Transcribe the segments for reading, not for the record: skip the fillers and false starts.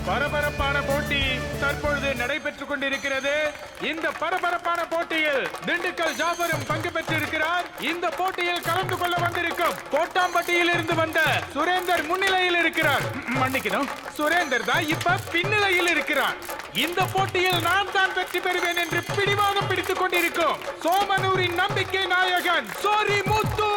பரபரப்பான போட்டி தற்பொழுது நடைபெற்றுக் கொண்டிருக்கிறது. இந்த பரபரப்பான போட்டியில் திண்டுக்கல் ஜாபரும் பங்கு பெற்றிருக்கிறார். இந்த போட்டியில் கலந்து கொள்ள வந்திருக்கும் கோட்டாம்பட்டியில் இருந்து வந்த சுரேந்தர் முன்னிலையில் இருக்கிறார். மன்னிக்கணும், சுரேந்தர் தான் இப்ப பின்னிலையில் இருக்கிறார். இந்த போட்டியில் நான் தான் வெற்றி பெறுவேன் என்று பிடிவாதம் பிடித்துக் கொண்டிருக்கும் சோமனூரின் நம்பிக்கை நாயகன் சோரி முத்து.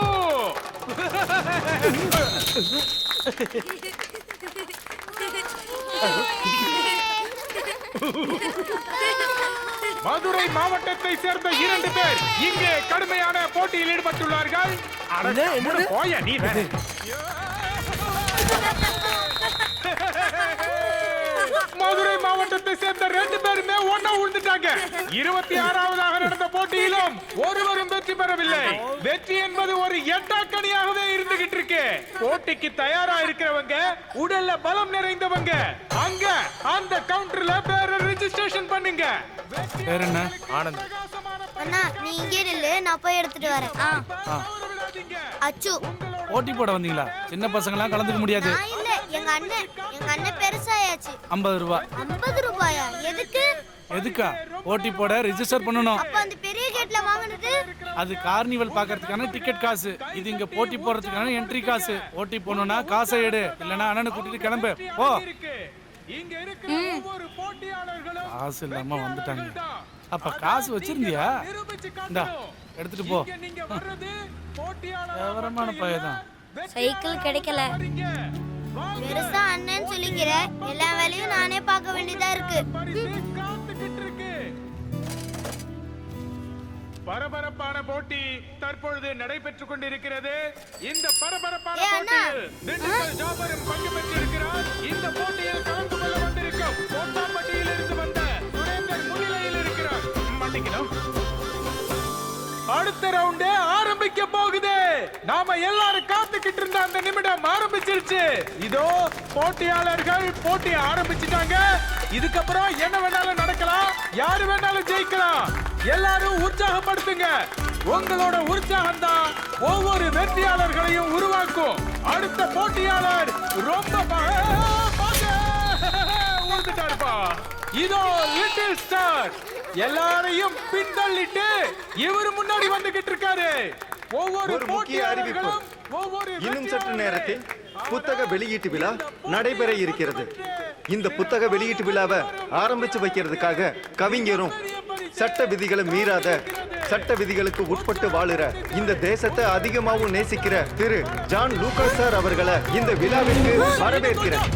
மதுரை மாவட்டத்தை சேர்ந்த 2 பேர் இங்கே கடுமையான போட்டியில் ஈடுபட்டுள்ளார்கள். போய நீ மதுரை மாவட்டத்தை சேர்ந்த 2 பேருமே ஒன்னா உழுந்துட்டாங்க. 26வதாக நடந்த போட்டியிலும் ஒருவரும் வெற்றி பெறவில்லை. வெற்றி என்பது ஒரு எட்டாக்கணியாகவே இருந்துகிட்டு இருக்கு. போட்டிக்கு தயாரா இருக்கிறவங்க, உடல்ல பலம் நிறைந்தவங்க அங்க அந்த கவுண்டர்ல பேரை ரெஜிஸ்ட்ரேஷன் பண்ணுங்க. பேர் என்ன? ஆனந்த். அண்ணா நீ இங்கே நில்லு, நான் போய் எடுத்துட்டு வரேன். அச்சு. போட்டி போட வந்தீங்களா? சின்ன பசங்கலாம் கலந்துக்க முடியாது. நான் இல்ல, எங்க அண்ணன் பெருசாயாச்சு. 50 ரூபாய். 50 ரூபாயா? எதுக்கு? எதுக்கா? போட்டி போட ரெஜிஸ்டர் பண்ணனும். அப்ப அந்த பெரிய கேட்ல வாங்குனது? அது கார்னிவல் பார்க்கிறதுக்கான டிக்கெட் காசு. இது இங்க போட்டி போறதுக்கான என்ட்ரி காசு. போட்டி போணும்னா காசை எடு, இல்லனா அண்ணனை கூட்டிட்டு கிளம்பு போ. இங்க இருக்கிற ஒவ்வொரு போட்டியாளர்களும் காசு இல்லாம வந்துட்டாங்க. அப்ப காசு வச்சிருந்தியா? இந்தா எடுத்துட்டு போ. நீங்க வர்றது போட்டியாளர் விவரமான பையதான். சைக்கிள் கிடைக்கல. பெருசா அண்ணன் சொல்லிக்கிற, எல்லா வேலையும் நானே பார்க்க வேண்டியதா இருக்கு. பரபரப்பான போட்டி தற்பொழுது நடைபெற்றுக் கொண்டிருக்கிறது. இந்த பரபரப்பான போட்டியில் திண்டுக்கல் ஜாபரும் பங்கு பெற்றிருக்கிறார். இந்த போட்டியில் கலந்து கொள்ள வந்திருக்கும் கோட்டாம்பட்டியில் இருந்து வந்த சுரேந்தர் முன்னிலையில் இருக்கிறார். மன்னிக்கணும், அடுத்த ரவுண்டு ஆரம்பிக்க போகுது. நாம எல்லாரும் காத்துக்கிட்டு இருந்த அந்த நிமிடம் ஆரம்பிச்சிருச்சு. இதோ போட்டியாளர்கள் போட்டி ஆரம்பிச்சிட்டாங்க. இதுக்கப்புறம் என்ன வேணாலும் நடக்கலாம், யாரு வேணாலும் ஜெயிக்கலாம். எல்லாரும் உற்சாகப்படுத்துங்க. உங்களோட உற்சாகம் தான் ஒவ்வொரு வெற்றியாளர்களையும் உருவாக்கும். அடுத்த போட்டியாளர் ரொம்ப ஊர்ந்துட்டாருப்பா. இதோ லிட்டில் ஸ்டார் எல்லாரையும் பின்தள்ளிட்டு இவரு முன்னாடி வந்துகிட்டு இருக்காரு. ஒவ்வொரு முக்கிய அறிவிப்பு. இன்னும் சற்று நேரத்தில் புத்தக வெளியீட்டு விழா நடைபெற இருக்கிறது. இந்த புத்தக வெளியீட்டு விழாவை ஆரம்பிச்சு வைக்கிறதுக்காக கவிஞரும் சட்ட விதிகளை மீறாத, சட்ட விதிகளுக்கு உட்பட்டு வாழுற, இந்த தேசத்தை அதிகமாகவும் நேசிக்கிற திரு ஜான் லூகாஸ் சார் அவர்களை இந்த விழாவிற்கு வரவேற்கிறேன்.